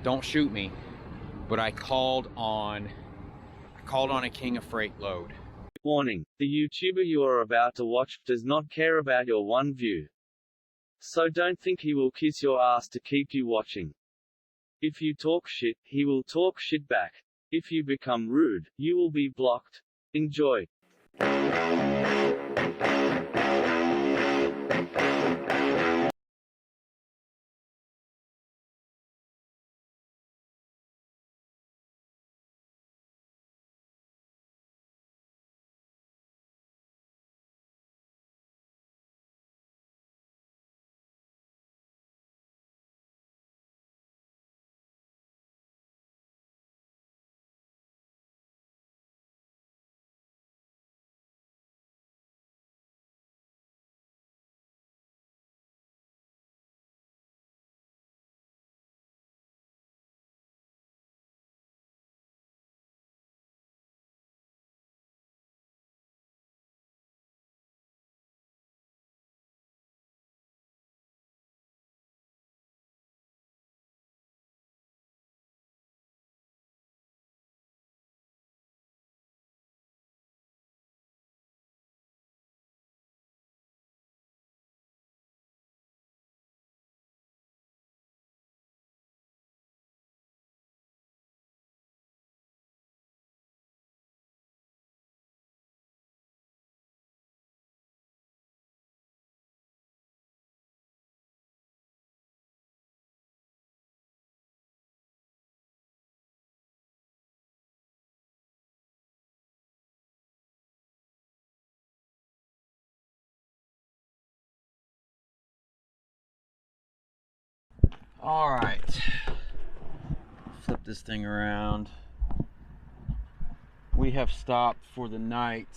don't shoot me, but I called on a king of freight load. Warning: the YouTuber you are about to watch does not care about your one view. So don't think he will kiss your ass to keep you watching. If you talk shit, he will talk shit back. If you become rude, you will be blocked. Enjoy. All right, flip this thing around. We have stopped for the night.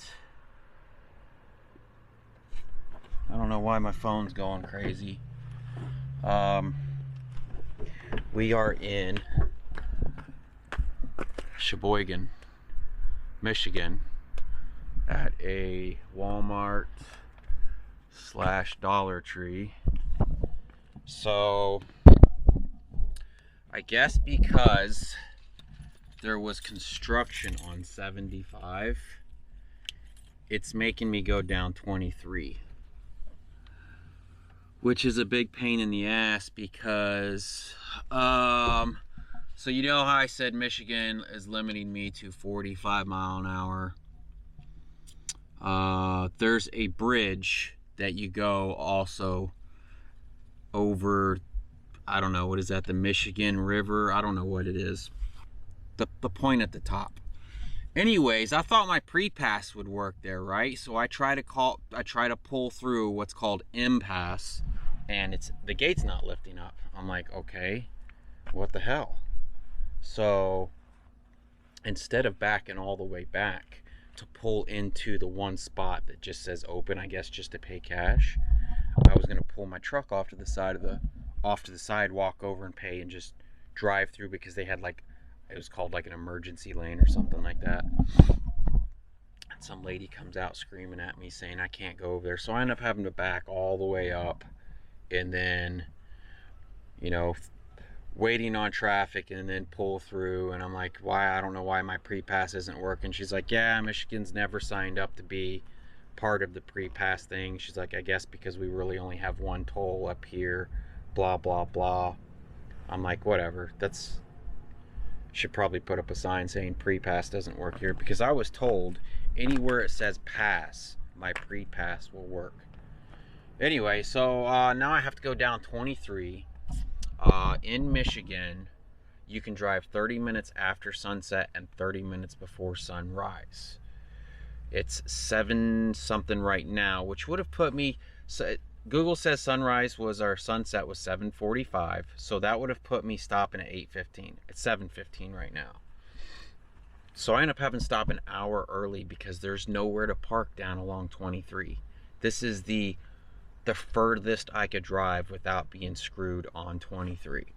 I don't know why my phone's going crazy. We are in Sheboygan, Michigan, at a Walmart / Dollar Tree. So I guess because there was construction on 75, it's making me go down 23, which is a big pain in the ass because so you know how I said Michigan is limiting me to 45 mile an hour. There's a bridge that you go also over, I don't know, what is that, the Michigan River? I don't know what it is. The point at the top. Anyways, I thought my pre-pass would work there, right? So I try to pull through what's called impasse, and the gate's not lifting up. I'm like, okay, what the hell? So instead of backing all the way back to pull into the one spot that just says open, I guess just to pay cash, I was gonna pull my truck off to the side, walk over and pay, and just drive through, because they had like, it was called like an emergency lane or something like that. And some lady comes out screaming at me saying I can't go over there. So I end up having to back all the way up, and then, you know, waiting on traffic, and then pull through. And I'm like, why? I don't know why my pre-pass isn't working. She's like, yeah, Michigan's never signed up to be part of the pre-pass thing. She's like, I guess because we really only have one toll up here, blah blah blah. I'm like, whatever, should probably put up a sign saying pre-pass doesn't work here, because I was told anywhere it says pass, my pre-pass will work. Anyway, so now I have to go down 23. In Michigan, you can drive 30 minutes after sunset and 30 minutes before sunrise. It's 7 something right now, which would have put me, so Google says sunset was 7:45, so that would have put me stopping at 8:15. It's 7:15 right now. So I end up having to stop an hour early because there's nowhere to park down along 23. This is the furthest I could drive without being screwed on 23.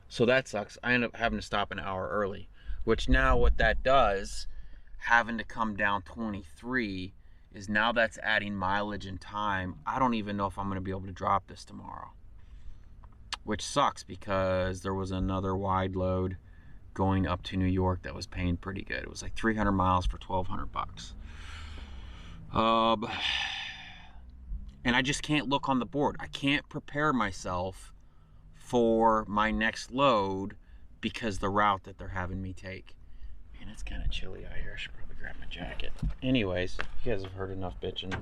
So that sucks. I end up having to stop an hour early, which now what that does, having to come down 23, is now that's adding mileage and time. I don't even know if I'm going to be able to drop this tomorrow. which sucks because there was another wide load going up to New York that was paying pretty good. It was like 300 miles for 1,200 bucks. And I just can't look on the board. I can't prepare myself for my next load because the route that they're having me take. Man, it's kind of chilly out here. I should probably grab my jacket. Anyways, you guys have heard enough bitching.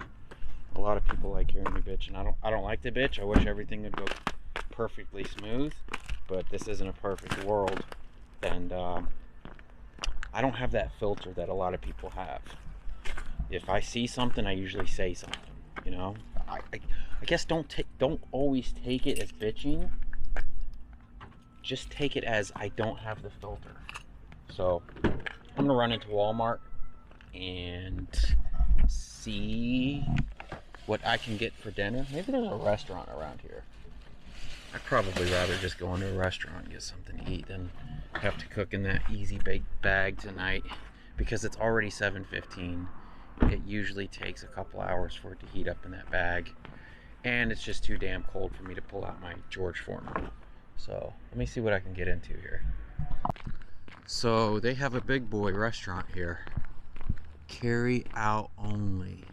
A lot of people like hearing me bitching. I don't like to bitch. I wish everything would go perfectly smooth, but this isn't a perfect world, and I don't have that filter that a lot of people have. If I see something, I usually say something. You know, I guess don't always take it as bitching. Just take it as I don't have the filter. So I'm gonna run into Walmart and see what I can get for dinner. Maybe there's a restaurant around here. I'd probably rather just go into a restaurant and get something to eat than have to cook in that easy bake bag tonight, because it's already 7:15. It usually takes a couple hours for it to heat up in that bag, and it's just too damn cold for me to pull out my George Foreman. So let me see what I can get into here. So they have a big boy restaurant here. Carry out only.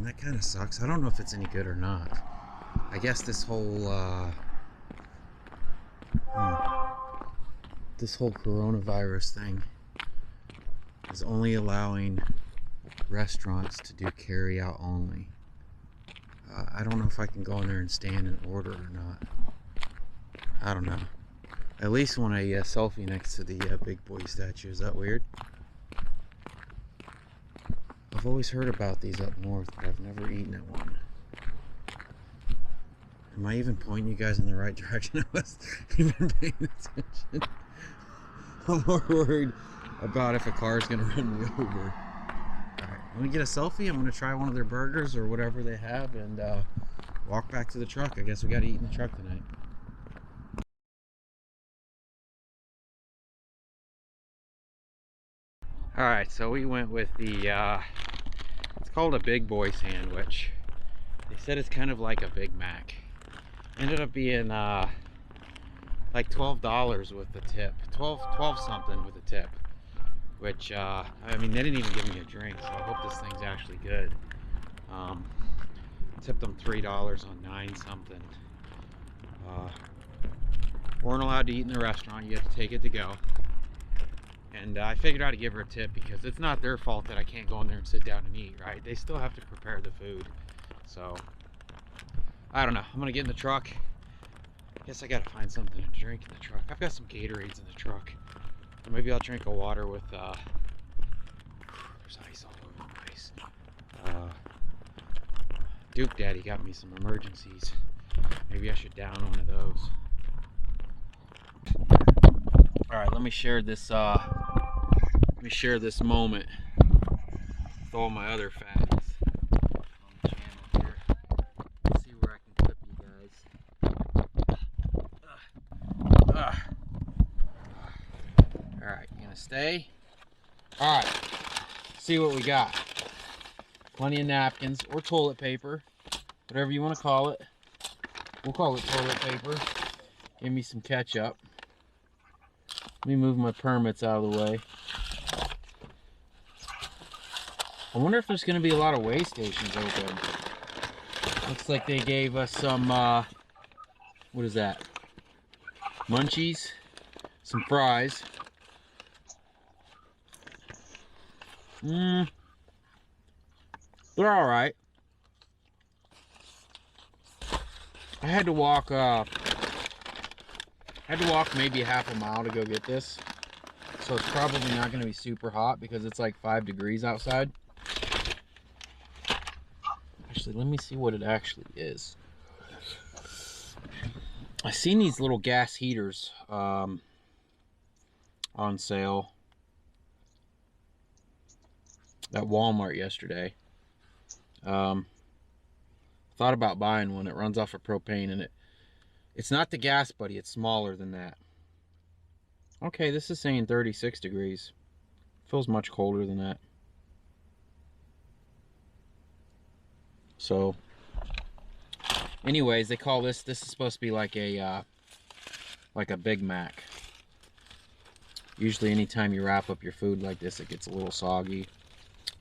That kind of sucks. I don't know if it's any good or not. I guess this whole coronavirus thing is only allowing restaurants to do carry out only. I don't know if I can go in there and stand and order or not. I don't know. I at least want a selfie next to the big boy statue. Is that weird? I've always heard about these up north, but I've never eaten at one. Am I even pointing you guys in the right direction? I wasn't even paying attention. I'm more worried about if a car is going to run me over. Alright, let me get a selfie. I'm going to try one of their burgers or whatever they have and walk back to the truck. I guess we got to eat in the truck tonight. Alright, so we went with the, it's called a big boy sandwich. They said it's kind of like a Big Mac. Ended up being like $12 with the tip. 12 something with the tip. Which, I mean, they didn't even give me a drink, so I hope this thing's actually good. Tipped them $3 on 9 something. Weren't allowed to eat in the restaurant. You have to take it to go. And I figured out to give her a tip because it's not their fault that I can't go in there and sit down and eat, right? They still have to prepare the food. So, I don't know. I'm gonna get in the truck. Guess I gotta find something to drink in the truck. I've got some Gatorades in the truck. Or maybe I'll drink a water with, there's ice all over the place. Duke Daddy got me some emergencies. Maybe I should down one of those. Alright, let me share this moment with all my other fads on the channel here. Let's see where I can clip you guys. Alright, you gonna stay? Alright, see what we got. Plenty of napkins or toilet paper, whatever you want to call it. We'll call it toilet paper. Give me some ketchup. Let me move my permits out of the way. I wonder if there's going to be a lot of weigh stations open. Looks like they gave us some, what is that? Munchies, some fries. They're alright. I had to walk maybe a half a mile to go get this. So it's probably not going to be super hot because it's like 5 degrees outside. Actually, let me see what it actually is. I seen these little gas heaters on sale at Walmart yesterday. Thought about buying one. It runs off of propane, and it's not the gas buddy, it's smaller than that. Okay, this is saying 36 degrees. Feels much colder than that. So Anyways, they call this is supposed to be like a Big Mac. Usually anytime you wrap up your food like this, it gets a little soggy.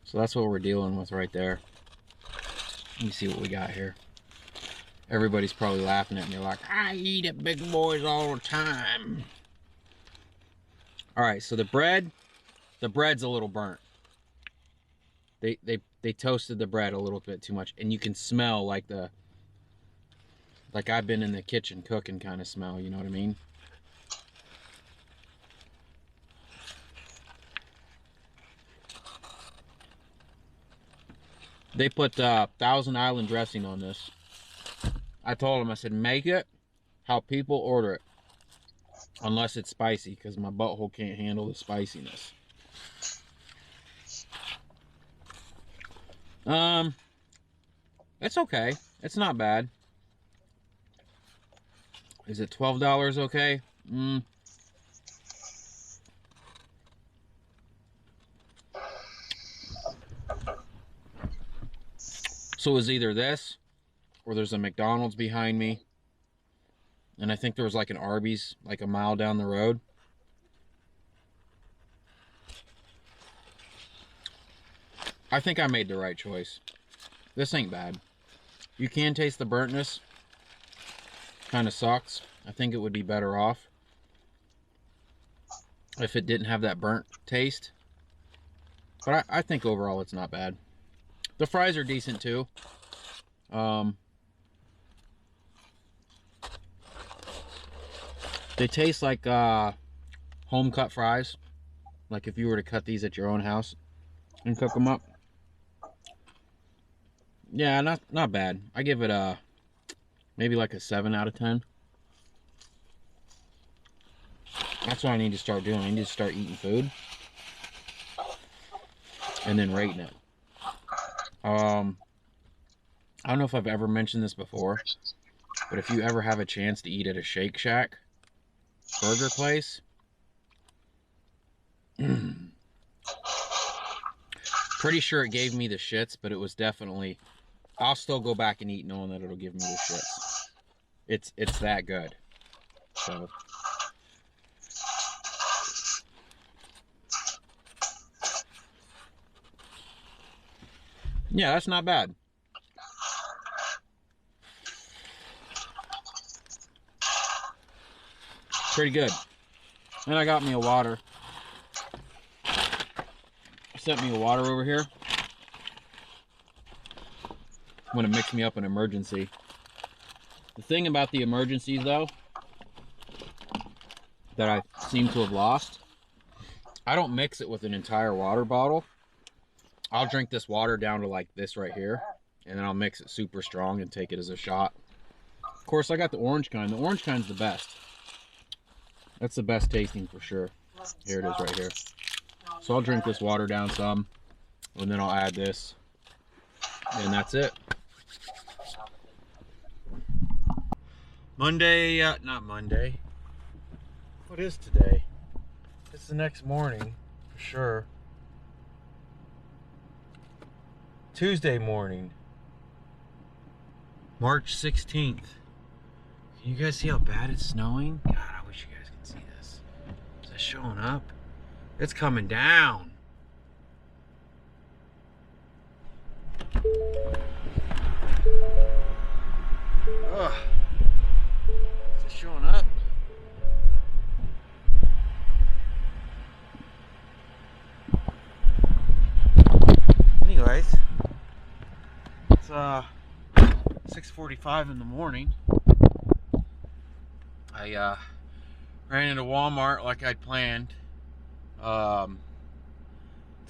So that's what we're dealing with right there. Let me see what we got here. Everybody's probably laughing at me like, I eat at Big Boys all the time. All right, so the bread's a little burnt. They toasted the bread a little bit too much, and you can smell like I've been in the kitchen cooking kind of smell, you know what I mean? They put Thousand Island dressing on this. I told them, I said, make it how people order it. Unless it's spicy, because my butthole can't handle the spiciness. It's okay. It's not bad. Is it $12 okay? So it was either this, or there's a McDonald's behind me. And I think there was like an Arby's like a mile down the road. I think I made the right choice. This ain't bad. You can taste the burntness. Kind of sucks. I think it would be better off if it didn't have that burnt taste. But I think overall it's not bad. The fries are decent too. They taste like home cut fries. Like if you were to cut these at your own house and cook them up. Yeah, not bad. I give it a maybe like a 7 out of 10. That's what I need to start doing. I need to start eating food and then rating it. I don't know if I've ever mentioned this before, but if you ever have a chance to eat at a Shake Shack burger place, pretty sure it gave me the shits, but it was definitely, I'll still go back and eat knowing that it'll give me the shits. It's that good. So yeah, that's not bad. Pretty good. And I got me a water. I sent me a water over here. I'm gonna mix me up an emergency. The thing about the emergencies though, that I seem to have lost, I don't mix it with an entire water bottle. I'll drink this water down to like this right here, and then I'll mix it super strong and take it as a shot. Of course, I got the orange kind. The orange kind's the best. That's the best tasting for sure. Here it is right here. So I'll drink this water down some, and then I'll add this, and that's it. Monday, not Monday. What is today? It's the next morning, for sure. Tuesday morning. March 16th. Can you guys see how bad it's snowing? God, I wish you guys could see this. Is that showing up? It's coming down. Ugh. Is it showing up? Anyways, it's 6:45 in the morning. I ran into Walmart like I'd planned to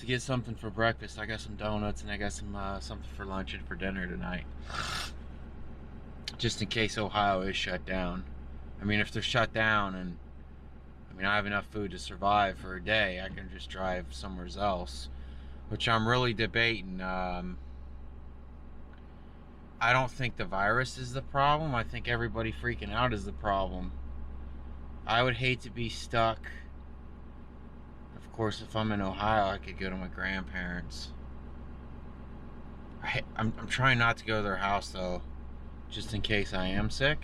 get something for breakfast. I got some donuts and I got some something for lunch and for dinner tonight, just in case Ohio is shut down. I mean, if they're shut down and I have enough food to survive for a day, I can just drive somewhere else, which I'm really debating. I don't think the virus is the problem. I think everybody freaking out is the problem. I would hate to be stuck. Of course, if I'm in Ohio, I could go to my grandparents. I'm trying not to go to their house though. just in case I am sick.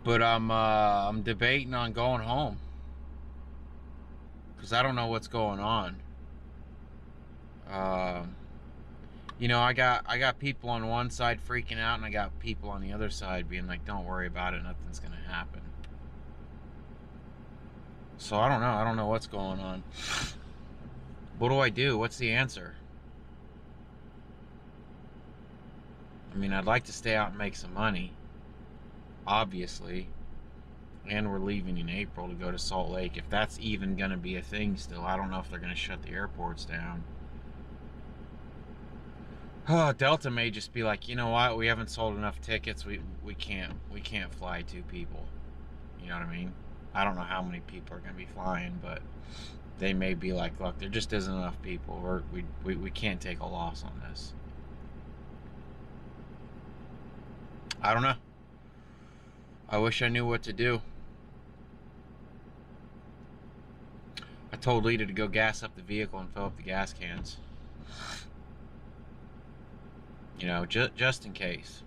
But I'm debating on going home because I don't know what's going on. Um, you know, I got people on one side freaking out, and I got people on the other side being like, "Don't worry about it, nothing's gonna happen." So I don't know. I don't know what's going on. What do I do? What's the answer? I mean, I'd like to stay out and make some money, obviously. And we're leaving in April to go to Salt Lake. If that's even going to be a thing still, I don't know if they're going to shut the airports down. Oh, Delta may just be like, you know what? We haven't sold enough tickets. We can't fly 2 people. You know what I mean? I don't know how many people are going to be flying, but they may be like, look, there just isn't enough people. We can't take a loss on this. I don't know. I wish I knew what to do. I told Lita to go gas up the vehicle and fill up the gas cans. You know, just in case.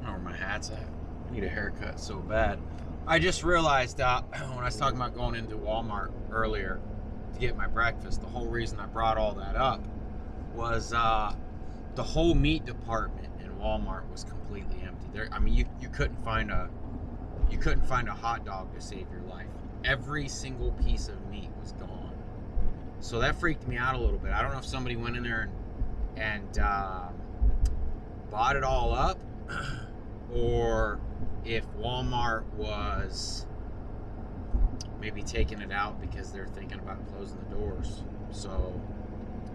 I don't know where my hat's at. I need a haircut so bad. I just realized when I was talking about going into Walmart earlier to get my breakfast, the whole reason I brought all that up was the whole meat department in Walmart was completely empty. There, I mean, you couldn't find a hot dog to save your life. Every single piece of meat was gone. So that freaked me out a little bit. I don't know if somebody went in there and bought it all up, or if Walmart was maybe taking it out because they're thinking about closing the doors. So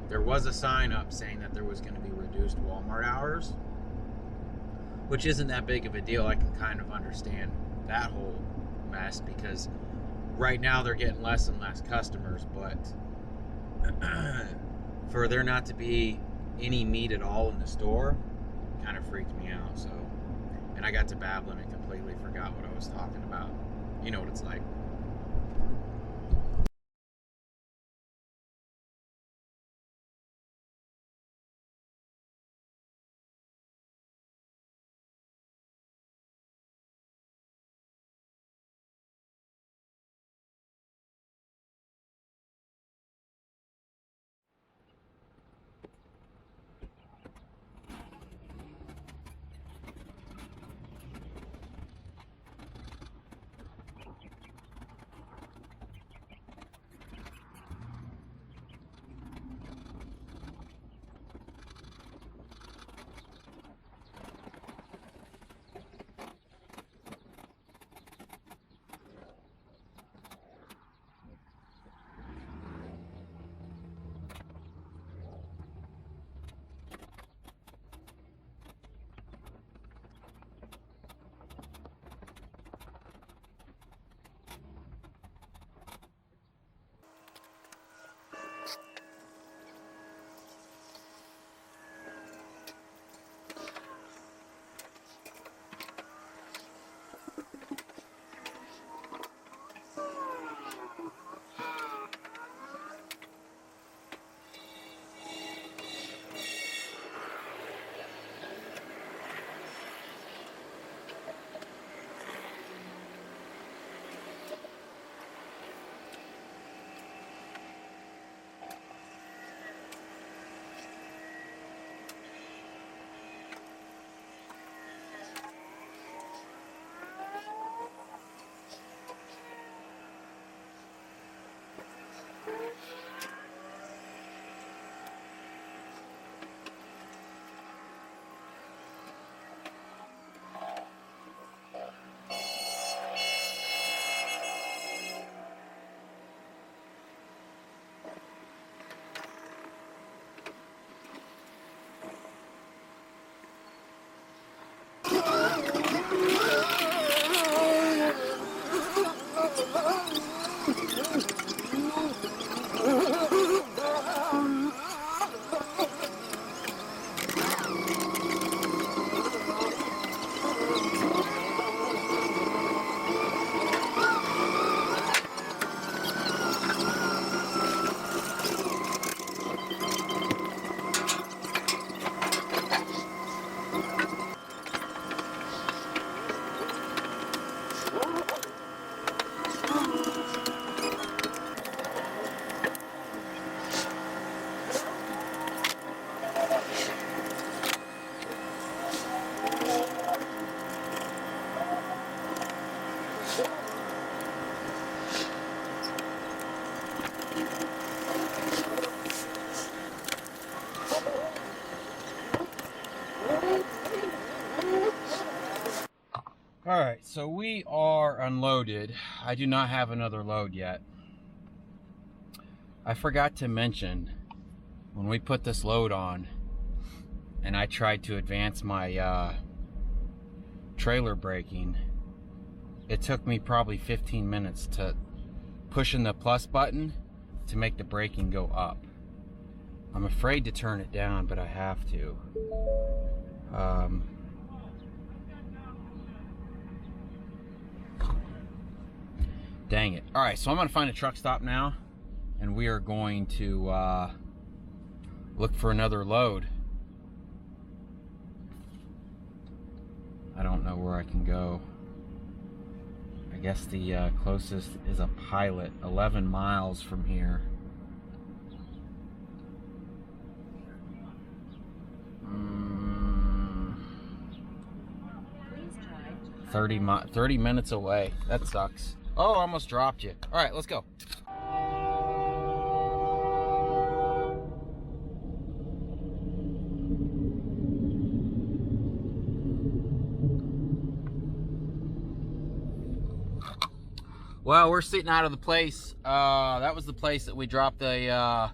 there was a sign up saying that there was going to be reduced Walmart hours, which isn't that big of a deal. I can kind of understand that whole mess because right now they're getting less and less customers, but for there not to be any meat at all in the store kind of freaked me out. So, and I got to babbling and completely forgot what I was talking about. You know what it's like. so we are unloaded. I do not have another load yet. I forgot to mention, when we put this load on and I tried to advance my trailer braking, it took me probably 15 minutes to pushing the plus button to make the braking go up. I'm afraid to turn it down, but I have to. Dang it. All right, so I'm gonna find a truck stop now, and we are going to look for another load. I don't know where I can go. I guess the closest is a Pilot, 11 miles from here. 30 minutes away. That sucks. Oh, I almost dropped you. All right, let's go. Well, we're sitting out of the place. That was the place that we dropped that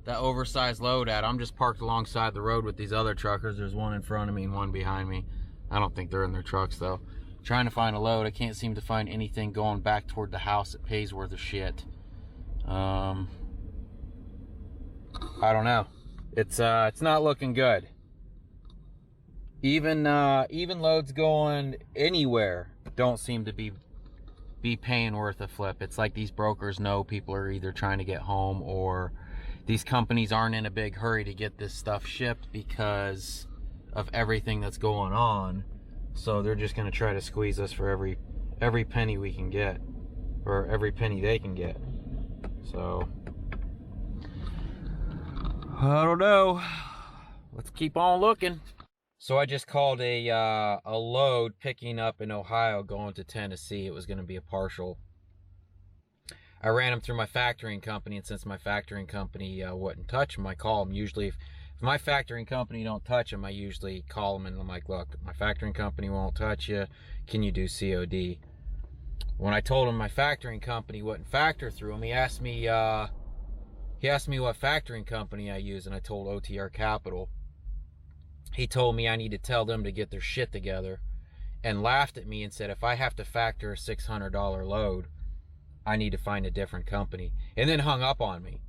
oversized load at. I'm just parked alongside the road with these other truckers. There's one in front of me and one behind me. I don't think they're in their trucks though. Trying to find a load. I can't seem to find anything going back toward the house that pays worth of shit. I don't know. It's not looking good. Even loads going anywhere don't seem to be paying worth a flip. It's like these brokers know people are either trying to get home, or these companies aren't in a big hurry to get this stuff shipped because of everything that's going on. So they're just going to try to squeeze us for every penny we can get, or every penny they can get. So I don't know. Let's keep on looking. So I just called a load picking up in Ohio going to Tennessee. It was going to be a partial. I ran them through my factoring company, and since my factoring company wouldn't touch them, I call them. Usually if my factoring company don't touch them, I usually call them and I'm like, look, my factoring company won't touch you. Can you do COD? When I told him my factoring company wouldn't factor through them, he asked me what factoring company I use, and I told OTR Capital. He told me I need to tell them to get their shit together, and laughed at me and said if I have to factor a $600 load, I need to find a different company, and then hung up on me.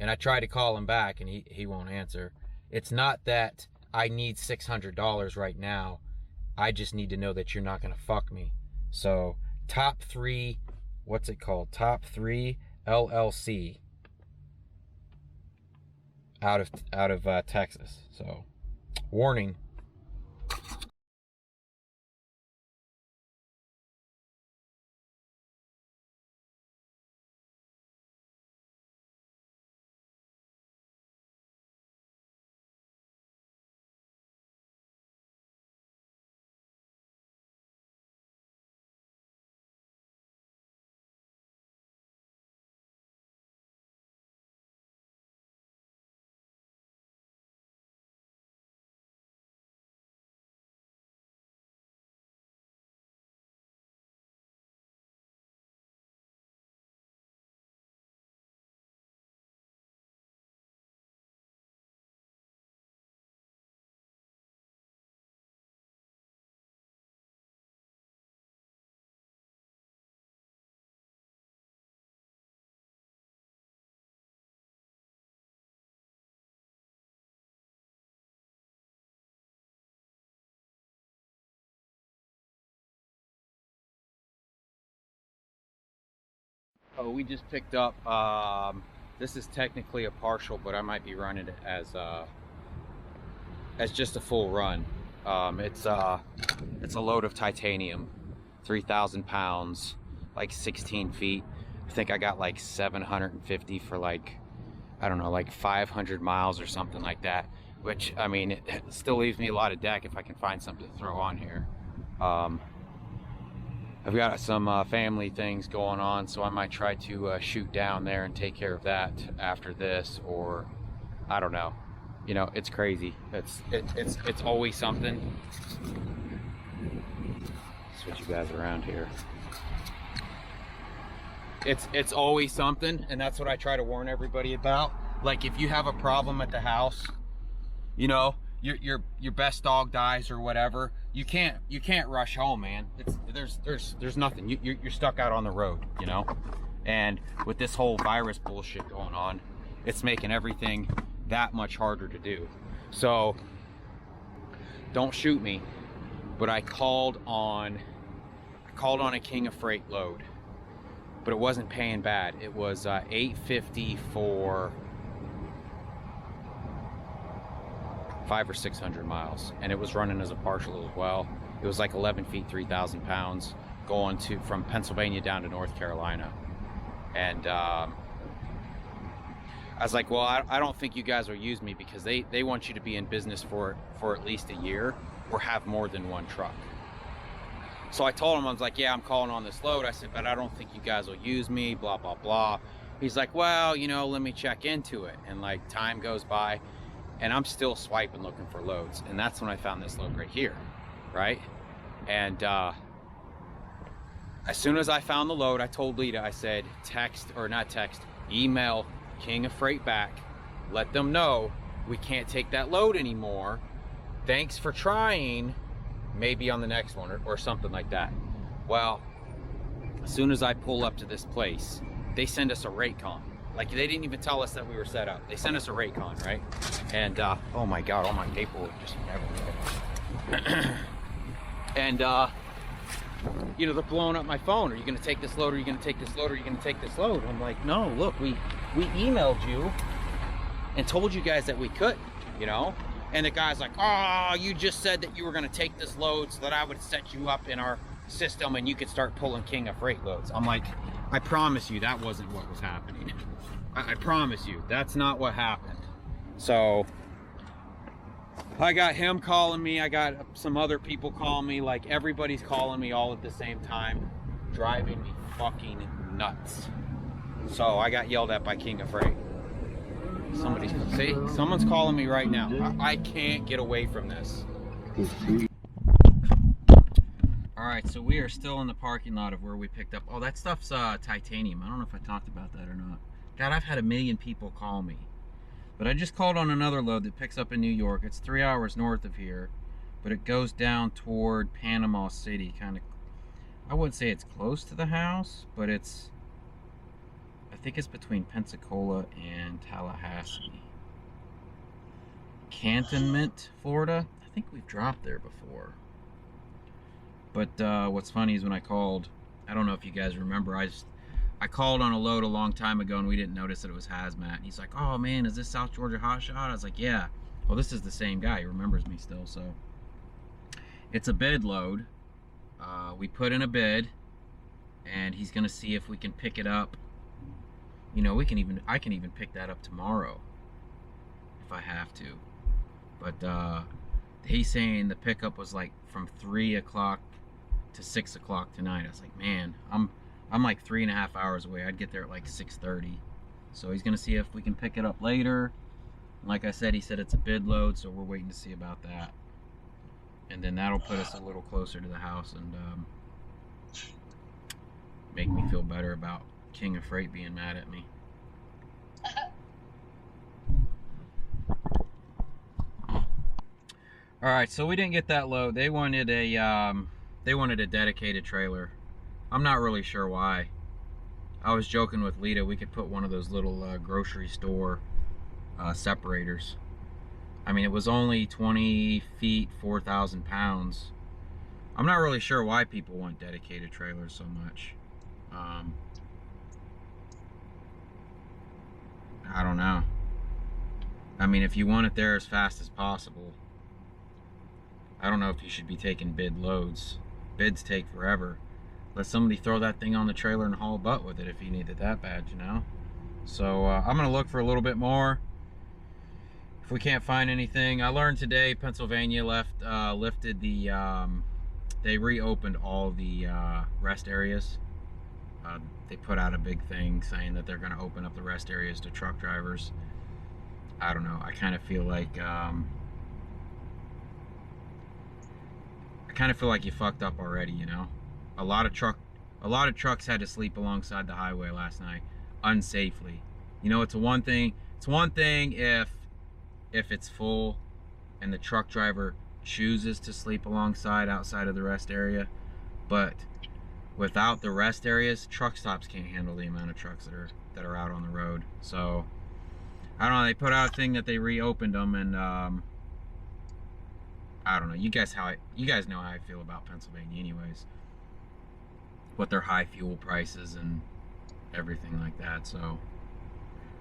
And I tried to call him back, and he won't answer. It's not that I need $600 right now. I just need to know that you're not going to fuck me. So, Top 3, what's it called? Top 3 LLC out of Texas. So, warning. Oh, we just picked up, this is technically a partial, but I might be running it as just a full run. It's a load of titanium, 3,000 pounds, like 16 feet. I think I got like 750 for like, I don't know, like 500 miles or something like that. Which, I mean, it still leaves me a lot of deck if I can find something to throw on here. I've got some family things going on, so I might try to shoot down there and take care of that after this, or I don't know. You know, it's crazy. It's always something. switch you guys around here. It's always something, and that's what I try to warn everybody about. Like, if you have a problem at the house, you know, your best dog dies or whatever, you can't rush home, man. There's nothing. You're stuck out on the road, you know. And with this whole virus bullshit going on, it's making everything that much harder to do. So don't shoot me, but I called on a King of Freight load, but it wasn't paying bad. It was $850 for 500 or 600 miles, and it was running as a partial as well. It was like 11 feet, 3,000 pounds, going from Pennsylvania down to North Carolina. And I was like, well, I don't think you guys will use me, because they want you to be in business for at least a year or have more than one truck. So I told him, I was like, yeah, I'm calling on this load. I said, but I don't think you guys will use me, blah, blah, blah. He's like, well, you know, let me check into it. And like, time goes by, and I'm still swiping looking for loads. And that's when I found this load right here, right? And as soon as I found the load, I told Lita, I said, email King of Freight back, let them know we can't take that load anymore. Thanks for trying, maybe on the next one, or something like that. Well, as soon as I pull up to this place, they send us a rate con. Like, they didn't even tell us that we were set up. They sent us a rate con, right? And oh my God, all my paperwork just everywhere. And you know, they're blowing up my phone. Are you gonna take this load? Are you gonna take this load? Are you gonna take this load? I'm like, no, look, we emailed you and told you guys that we couldn't, you know? And the guy's like, oh, you just said that you were gonna take this load so that I would set you up in our system and you could start pulling King of Freight loads. I'm like, I promise you that wasn't what was happening. I promise you, that's not what happened. So I got him calling me, I got some other people calling me, like everybody's calling me all at the same time, driving me fucking nuts. So I got yelled at by King of Freight. Someone's calling me right now. I can't get away from this. Alright, so we are still in the parking lot of where we picked up. Oh, that stuff's titanium. I don't know if I talked about that or not. God, I've had 1 million people call me. But I just called on another load that picks up in New York. It's 3 hours north of here, but it goes down toward Panama City, kind of. I wouldn't say it's close to the house, but it's, I think it's between Pensacola and Tallahassee. Cantonment, Florida. I think we've dropped there before. But what's funny is when I called, I don't know if you guys remember, I called on a load a long time ago and we didn't notice that it was hazmat. And he's like, oh man, is this South Georgia hotshot? I was like, yeah. Well, this is the same guy. He remembers me still. So it's a bid load. We put in a bid and he's going to see if we can pick it up. You know, I can even pick that up tomorrow if I have to. But he's saying the pickup was like from 3 o'clock to 6 o'clock tonight. I was like, man, I'm like 3.5 hours away. I'd get there at like 6:30. So he's gonna see if we can pick it up later. And like I said, he said it's a bid load, so we're waiting to see about that. And then that'll put us a little closer to the house and make me feel better about King of Freight being mad at me. All right, so we didn't get that load. They wanted a dedicated trailer. I'm not really sure why. I was joking with Lita, we could put one of those little grocery store separators. I mean, it was only 20 feet, 4,000 pounds. I'm not really sure why people want dedicated trailers so much. I don't know. I mean, if you want it there as fast as possible, I don't know if you should be taking bid loads. Bids take forever. Let somebody throw that thing on the trailer and haul butt with it if you need it that bad, you know? So I'm gonna look for a little bit more. If we can't find anything, I learned today Pennsylvania lifted the, they reopened all the rest areas. They put out a big thing saying that they're gonna open up the rest areas to truck drivers. I don't know, I kind of feel like kind of feel like you fucked up already, you know. A lot of trucks had to sleep alongside the highway last night unsafely. You know, it's one thing if it's full and the truck driver chooses to sleep outside of the rest area, but without the rest areas, truck stops can't handle the amount of trucks that are out on the road. So I don't know, they put out a thing that they reopened them, and I don't know, you guys know how I feel about Pennsylvania anyways, with their high fuel prices and everything like that. So all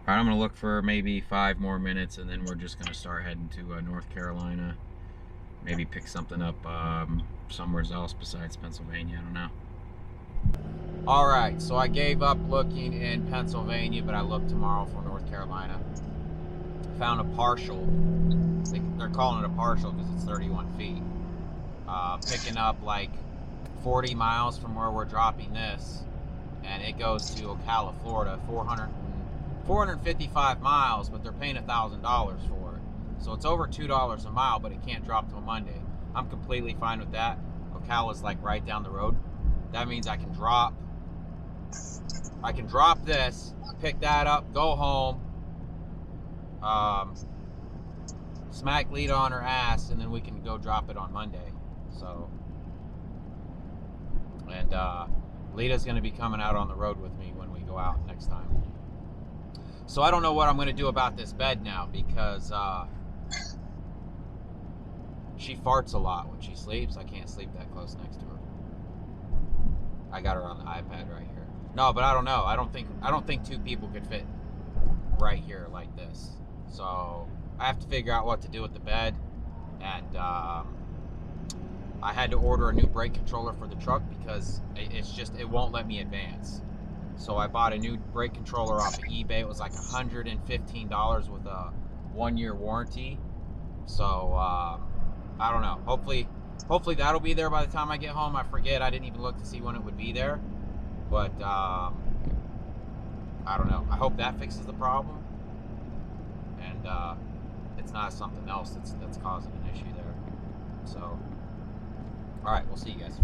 right, I'm gonna look for maybe 5 more minutes, and then we're just gonna start heading to North Carolina. Maybe pick something up somewhere else besides Pennsylvania. I don't know. All right, so I gave up looking in Pennsylvania, but I looked tomorrow for North Carolina. Found a partial. They're calling it a partial because it's 31 feet. Picking up like 40 miles from where we're dropping this, and it goes to Ocala, Florida, 455 miles, but they're paying $1,000 for it. So it's over $2 a mile, but it can't drop till Monday. I'm completely fine with that. Ocala's like right down the road. That means I can drop this, pick that up, go home, smack Lita on her ass, and then we can go drop it on Monday. So, and Lita's going to be coming out on the road with me when we go out next time. So I don't know what I'm going to do about this bed now, because she farts a lot when she sleeps. I can't sleep that close next to her. I got her on the iPad right here. No, but I don't know. I don't think 2 people could fit right here like this. So I have to figure out what to do with the bed, and I had to order a new brake controller for the truck because it won't let me advance. So I bought a new brake controller off of eBay. It was like $115 with a 1-year warranty. So I don't know. Hopefully that'll be there by the time I get home. I forget. I didn't even look to see when it would be there. But I don't know. I hope that fixes the problem, and it's not something else that's causing an issue there. So, all right, we'll see you guys.